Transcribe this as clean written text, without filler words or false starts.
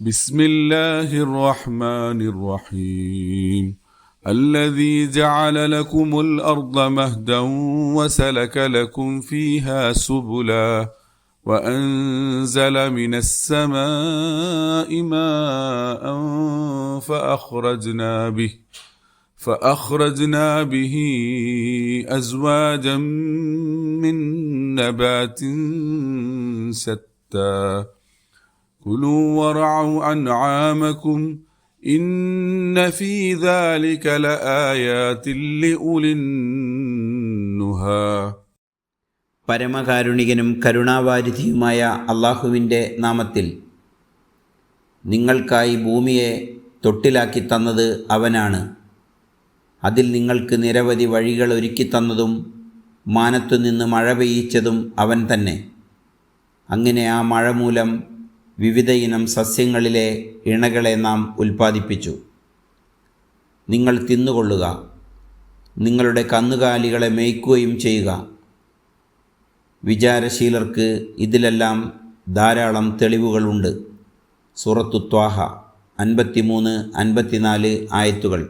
بسم الله الرحمن الرحيم الذي جعل لكم الأرض مهدا وسلك لكم فيها سبلا وأنزل من السماء ماء فأخرجنا به أزواجا من نبات شتى كلوا وارعوا أنعامكم إن في ذلك لآيات لأولي النهى. പരമകാരുണികനും കരുണാവാരിധിയുമായ അള്ളാഹുവിൻ്റെ നാമത്തിൽ. നിങ്ങൾക്കായി ഭൂമിയെ തൊട്ടിലാക്കി തന്നത് അവനാണ്. അതിൽ നിങ്ങൾക്ക് നിരവധി വഴികൾ ഒരുക്കിത്തന്നതും മാനത്തുനിന്ന് മഴ പെയ്യിച്ചതും അവൻ തന്നെ. അങ്ങനെ ആ മഴ മൂലം വിവിധ ഇനം സസ്യങ്ങളിലെ ഇണകളെ നാം ഉൽപ്പാദിപ്പിച്ചു. നിങ്ങൾ തിന്നുകൊള്ളുക, നിങ്ങളുടെ കന്നുകാലികളെ മേയ്ക്കുകയും ചെയ്യുക. വിചാരശീലർക്ക് ഇതിലെല്ലാം ധാരാളം തെളിവുകളുണ്ട്. സൂറത്തു ത്വാഹ 53-54 ആയത്തുകൾ.